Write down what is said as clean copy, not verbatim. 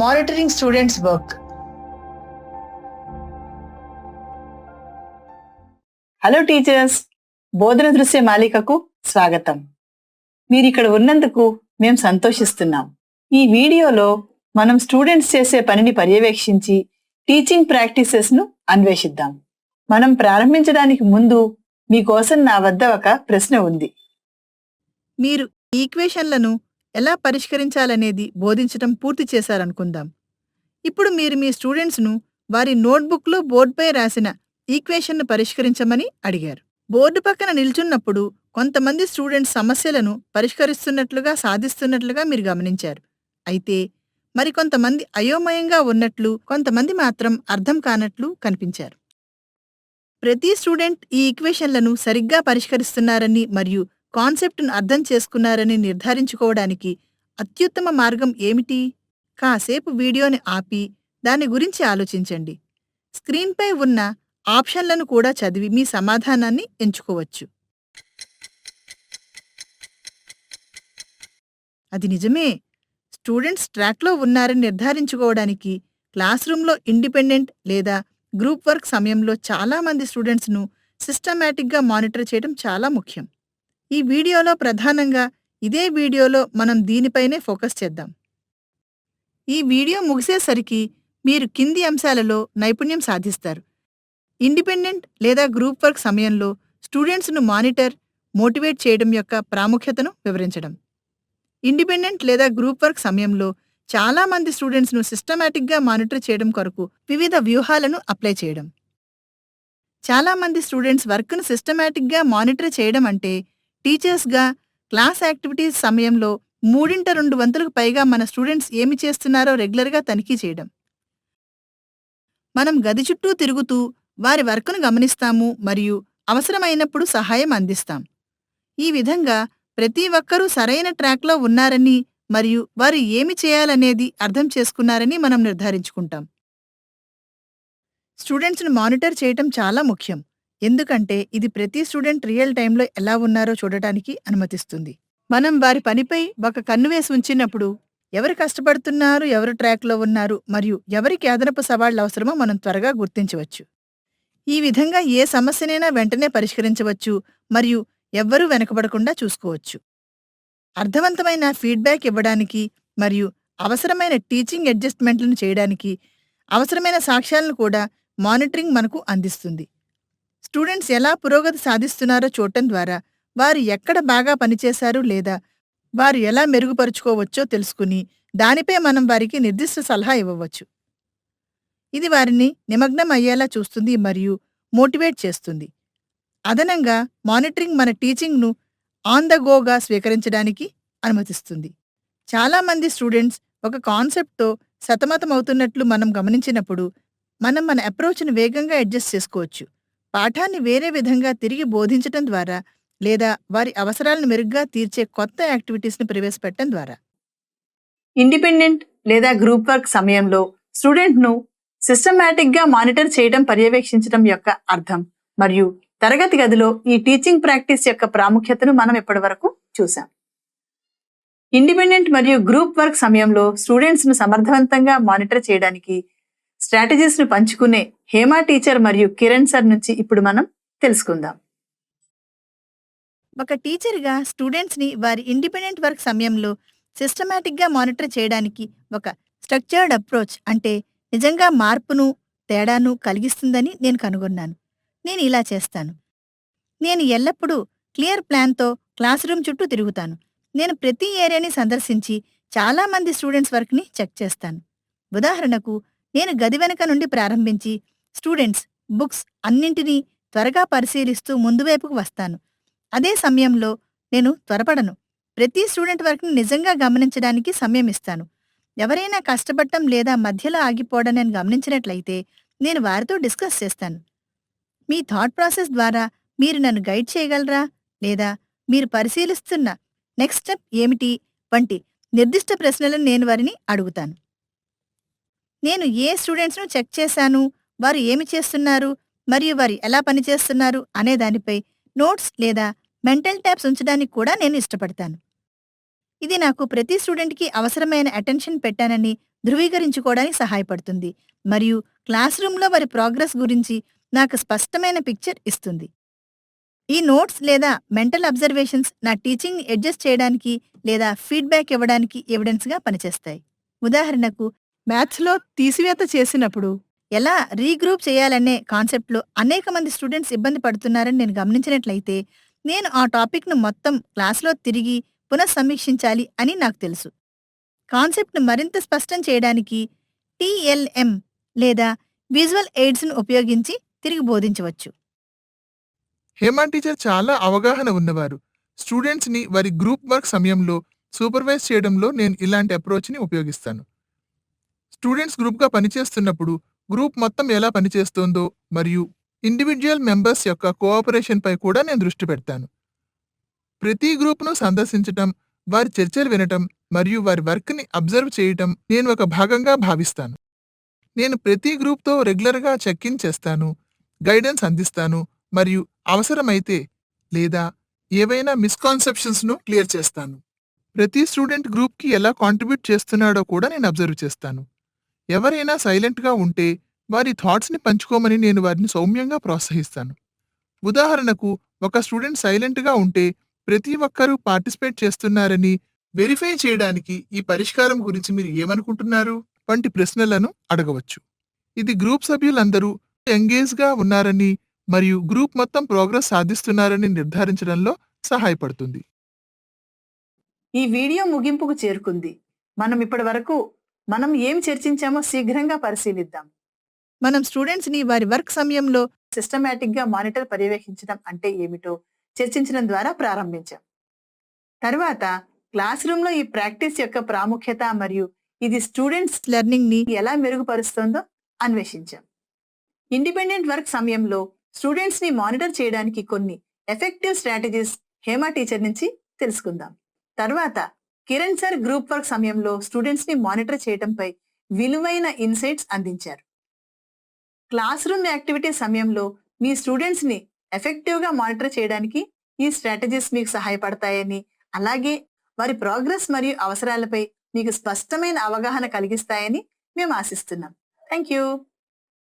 Monitoring students' work. Hello teachers, బోధన దృశ్య మాలికకు స్వాగతం. మీరు ఇక్కడ ఉన్నందుకు మేము సంతోషిస్తున్నాం. ఈ వీడియోలో మనం స్టూడెంట్స్ చేసే పనిని పర్యవేక్షించి టీచింగ్ ప్రాక్టీసెస్ ను అన్వేషిద్దాం. మనం ప్రారంభించడానికి ముందు మీకోసం నా వద్ద ఒక ప్రశ్న ఉంది. మీరు ఈక్వేషన్లను ఎలా పరిష్కరించాలనేది బోధించడం పూర్తి చేశారనుకుందాం. ఇప్పుడు మీరు మీ స్టూడెంట్స్ను వారి నోట్బుక్లో బోర్డుపై రాసిన ఈక్వేషన్ను పరిష్కరించమని అడిగారు. బోర్డు పక్కన నిల్చున్నప్పుడు కొంతమంది స్టూడెంట్స్ సమస్యలను పరిష్కరిస్తున్నట్లుగా సాధిస్తున్నట్లుగా మీరు గమనించారు. అయితే మరికొంతమంది అయోమయంగా ఉన్నట్లు, కొంతమంది మాత్రం అర్థం కానట్లు కనిపించారు. ప్రతి స్టూడెంట్ ఈ ఈక్వేషన్లను సరిగ్గా పరిష్కరిస్తున్నారని మరియు కాన్సెప్ట్ను అర్థం చేసుకున్నారని నిర్ధారించుకోవడానికి అత్యుత్తమ మార్గం ఏమిటి? కాసేపు వీడియోని ఆపి దాని గురించి ఆలోచించండి. స్క్రీన్పై ఉన్న ఆప్షన్లను కూడా చదివి మీ సమాధానాన్ని ఎంచుకోవచ్చు. అది నిజమే. స్టూడెంట్స్ ట్రాక్లో ఉన్నారని నిర్ధారించుకోవడానికి క్లాస్ రూమ్లో ఇండిపెండెంట్ లేదా గ్రూప్ వర్క్ సమయంలో చాలామంది స్టూడెంట్స్ను సిస్టమేటిక్గా మానిటర్ చేయడం చాలా ముఖ్యం. ఈ వీడియోలో ప్రధానంగా ఇదే వీడియోలో మనం దీనిపైనే ఫోకస్ చేద్దాం. ఈ వీడియో ముగిసేసరికి మీరు కింది అంశాలలో నైపుణ్యం సాధిస్తారు. ఇండిపెండెంట్ లేదా గ్రూప్ వర్క్ సమయంలో స్టూడెంట్స్ను మోటివేట్ చేయడం యొక్క ప్రాముఖ్యతను వివరించడం. ఇండిపెండెంట్ లేదా గ్రూప్ వర్క్ సమయంలో చాలామంది స్టూడెంట్స్ను సిస్టమేటిక్గా మానిటర్ చేయడం కొరకు వివిధ వ్యూహాలను అప్లై చేయడం. చాలామంది స్టూడెంట్స్ వర్క్ను సిస్టమేటిక్గా మానిటర్ చేయడం అంటే టీచర్స్గా క్లాస్ యాక్టివిటీస్ సమయంలో 3/2 వంతులకు పైగా మన స్టూడెంట్స్ ఏమి చేస్తున్నారో రెగ్యులర్గా తనిఖీ చేయడం. మనం గది చుట్టూ తిరుగుతూ వారి వర్క్ను గమనిస్తాము మరియు అవసరమైనప్పుడు సహాయం అందిస్తాం. ఈ విధంగా ప్రతి ఒక్కరూ సరైన ట్రాక్లో ఉన్నారని మరియు వారు ఏమి చేయాలనేది అర్థం చేసుకున్నారని మనం నిర్ధారించుకుంటాం. స్టూడెంట్స్ను మానిటర్ చేయటం చాలా ముఖ్యం, ఎందుకంటే ఇది ప్రతి స్టూడెంట్ రియల్ టైంలో ఎలా ఉన్నారో చూడటానికి అనుమతిస్తుంది. మనం వారి పనిపై ఒక కన్ను వేసి ఉంచినప్పుడు ఎవరు కష్టపడుతున్నారు, ఎవరు ట్రాక్లో ఉన్నారు మరియు ఎవరికి అదనపు సవాళ్లు అవసరమో మనం త్వరగా గుర్తించవచ్చు. ఈ విధంగా ఏ సమస్యనైనా వెంటనే పరిష్కరించవచ్చు మరియు ఎవ్వరూ వెనకబడకుండా చూసుకోవచ్చు. అర్థవంతమైన ఫీడ్బ్యాక్ ఇవ్వడానికి మరియు అవసరమైన టీచింగ్ అడ్జస్ట్మెంట్లను చేయడానికి అవసరమైన సాక్ష్యాలను కూడా మానిటరింగ్ మనకు అందిస్తుంది. స్టూడెంట్స్ ఎలా పురోగతి సాధిస్తున్నారో చూడటం ద్వారా వారు ఎక్కడ బాగా పనిచేశారు లేదా వారు ఎలా మెరుగుపరుచుకోవచ్చో తెలుసుకుని దానిపై మనం వారికి నిర్దిష్ట సలహా ఇవ్వవచ్చు. ఇది వారిని నిమగ్నం అయ్యేలా చూస్తుంది మరియు మోటివేట్ చేస్తుంది. అదనంగా మానిటరింగ్ మన టీచింగ్ను ఆన్ ద గోగా స్వీకరించడానికి అనుమతిస్తుంది. చాలామంది స్టూడెంట్స్ ఒక కాన్సెప్ట్తో సతమతమవుతున్నట్లు మనం గమనించినప్పుడు మనం మన అప్రోచ్ను వేగంగా అడ్జస్ట్ చేసుకోవచ్చు. పాఠాన్ని వేరే విధంగా తిరిగి బోధించటం ద్వారా లేదా వారి అవసరాలను మెరుగ్గా తీర్చే కొత్త యాక్టివిటీస్ని ప్రవేశపెట్టడం ద్వారా. ఇండిపెండెంట్ లేదా గ్రూప్ వర్క్ సమయంలో స్టూడెంట్ను సిస్టమేటిక్గా మానిటర్ చేయడం పర్యవేక్షించడం యొక్క అర్థం మరియు తరగతి గదిలో ఈ టీచింగ్ ప్రాక్టీస్ యొక్క ప్రాముఖ్యతను మనం ఇప్పటివరకు చూసాం. ఇండిపెండెంట్ మరియు గ్రూప్ వర్క్ సమయంలో స్టూడెంట్స్ను సమర్థవంతంగా మానిటర్ చేయడానికి స్ట్రాటజీస్ను పంచుకునే హేమా టీచర్ మరియు కిరణ్ సార్ నుంచి ఇప్పుడు మనం తెలుసుకుందాం. ఒక టీచర్గా స్టూడెంట్స్ని వారి ఇండిపెండెంట్ వర్క్ సమయంలో సిస్టమేటిక్గా మానిటర్ చేయడానికి ఒక స్ట్రక్చర్డ్ అప్రోచ్ అంటే నిజంగా మార్పును, తేడాను కలిగిస్తుందని నేను కనుగొన్నాను. నేను ఇలా చేస్తాను. నేను ఎల్లప్పుడూ క్లియర్ ప్లాన్తో క్లాస్ రూమ్ చుట్టూ తిరుగుతాను. నేను ప్రతి ఏరియాని సందర్శించి చాలామంది స్టూడెంట్స్ వర్క్ని చెక్ చేస్తాను. ఉదాహరణకు, నేను గది వెనక నుండి ప్రారంభించి స్టూడెంట్స్ బుక్స్ అన్నింటినీ త్వరగా పరిశీలిస్తూ ముందువైపుకు వస్తాను. అదే సమయంలో నేను త్వరపడను. ప్రతి స్టూడెంట్ వర్క్ని నిజంగా గమనించడానికి సమయం ఇస్తాను. ఎవరైనా కష్టపడటం లేదా మధ్యలో ఆగిపోవడం నేను గమనించినట్లయితే నేను వారితో డిస్కస్ చేస్తాను. మీ థాట్ ప్రాసెస్ ద్వారా మీరు నన్ను గైడ్ చేయగలరా, లేదా మీరు పరిశీలిస్తున్న నెక్స్ట్ స్టెప్ ఏమిటి వంటి నిర్దిష్ట ప్రశ్నలను నేను వారిని అడుగుతాను. నేను ఏ స్టూడెంట్స్ను చెక్ చేశాను, వారు ఏమి చేస్తున్నారు మరియు వారు ఎలా పనిచేస్తున్నారు అనే దానిపై నోట్స్ లేదా మెంటల్ ట్యాబ్స్ ఉంచడానికి కూడా నేను ఇష్టపడతాను. ఇది నాకు ప్రతి స్టూడెంట్‌కి అవసరమైన అటెన్షన్ పెట్టానని ధృవీకరించుకోవడానికి సహాయపడుతుంది. మరియు క్లాస్ రూమ్‌లో వారి ప్రోగ్రెస్ గురించి నాకు స్పష్టమైన పిక్చర్ ఇస్తుంది. ఈ నోట్స్ లేదా మెంటల్ అబ్జర్వేషన్స్ నా టీచింగ్‌ని అడ్జస్ట్ చేయడానికి లేదా ఫీడ్‌బ్యాక్ ఇవ్వడానికి ఎవిడెన్స్‌గా పనిచేస్తాయి. ఉదాహరణకు, మ్యాథ్స్‌లో తీసివేత చేసినప్పుడు ఎలా రీగ్రూప్ చేయాలనే కాన్సెప్ట్‌లో అనేక మంది స్టూడెంట్స్ ఇబ్బంది పడుతున్నారని నేను గమనించినట్లయితే, నేను ఆ టాపిక్‌ను మొత్తం క్లాస్‌లో తిరిగి పునఃసమీక్షించాలి అని నాకు తెలుసు. కాన్సెప్ట్‌ను మరింత స్పష్టం చేయడానికి టీఎల్ఎం లేదా విజువల్ ఎయిడ్స్‌ను ఉపయోగించి తిరిగి బోధించవచ్చు. హేమ టీచర్ చాలా అవగాహన ఉన్నవారు. స్టూడెంట్స్ని వారి గ్రూప్ వర్క్ సమయంలో సూపర్వైజ్ చేయడంలో నేను ఇలాంటి అప్రోచ్ని ఉపయోగిస్తాను. స్టూడెంట్స్ గ్రూప్గా పనిచేస్తున్నప్పుడు గ్రూప్ మొత్తం ఎలా పనిచేస్తోందో మరియు ఇండివిజువల్ మెంబర్స్ యొక్క కోఆపరేషన్ పై కూడా నేను దృష్టి పెడతాను. ప్రతి గ్రూప్ను సందర్శించటం, వారి చర్చలు వినటం మరియు వారి వర్క్ని అబ్జర్వ్ చేయటం నేను ఒక భాగంగా భావిస్తాను. నేను ప్రతి గ్రూప్తో రెగ్యులర్గా చెక్ ఇన్ చేస్తాను, గైడెన్స్ అందిస్తాను మరియు అవసరమైతే లేదా ఏవైనా మిస్కాన్సెప్షన్స్ను క్లియర్ చేస్తాను. ప్రతి స్టూడెంట్ గ్రూప్కి ఎలా కాంట్రిబ్యూట్ చేస్తున్నాడో కూడా నేను అబ్జర్వ్ చేస్తాను. ఎవరైనా సైలెంట్గా ఉంటే వారి థాట్స్ని పంచుకోమని నేను వారిని సౌమ్యంగా ప్రోత్సహిస్తాను. ఉదాహరణకు, ఒక స్టూడెంట్ సైలెంట్గా ఉంటే ప్రతి ఒక్కరూ పార్టిసిపేట్ చేస్తున్నారని వెరిఫై చేయడానికి ఈ పరిష్కారం గురించి మీరు ఏమనుకుంటున్నారు వంటి ప్రశ్నలను అడగవచ్చు. ఇది గ్రూప్ సభ్యులందరూ ఎంగేజ్గా ఉన్నారని మరియు గ్రూప్ మొత్తం ప్రోగ్రెస్ సాధిస్తున్నారని నిర్ధారించడంలో సహాయపడుతుంది. ఈ వీడియో ముగింపుకు చేరుకుంది. మనం ఏం చర్చించామో శీఘ్రంగా పరిశీలిద్దాం. మనం స్టూడెంట్స్‌ని వారి వర్క్ సమయంలో సిస్టమాటిక్‌గా మానిటర్ పర్యవేక్షించడం అంటే ఏమిటో చర్చించడం ద్వారా ప్రారంభించాం. తర్వాత క్లాస్ రూమ్‌లో ఈ ప్రాక్టీస్ యొక్క ప్రాముఖ్యత మరియు ఇది స్టూడెంట్స్ లెర్నింగ్‌ని ఎలా మెరుగుపరుస్తుందో అన్వేషించాం. ఇండిపెండెంట్ వర్క్ సమయంలో స్టూడెంట్స్‌ని మానిటర్ చేయడానికి కొన్ని ఎఫెక్టివ్ స్ట్రాటజీస్ హేమ టీచర్ నుంచి తెలుసుకుందాం. తర్వాత కిరణ్ సార్ గ్రూప్ వర్క్ సమయంలో స్టూడెంట్స్‌ని మానిటర్ చేయడంపై విలువైన ఇన్సైట్స్ అందించారు. క్లాస్ రూమ్ యాక్టివిటీ సమయంలో మీ స్టూడెంట్స్‌ని ఎఫెక్టివ్‌గా మానిటర్ చేయడానికి ఈ స్ట్రాటజీస్ మీకు సహాయపడతాయని, అలాగే వారి ప్రోగ్రెస్ మరియు అవసరాలపై మీకు స్పష్టమైన అవగాహన కలిగిస్తాయని మేము ఆశిస్తున్నాం. Thank you.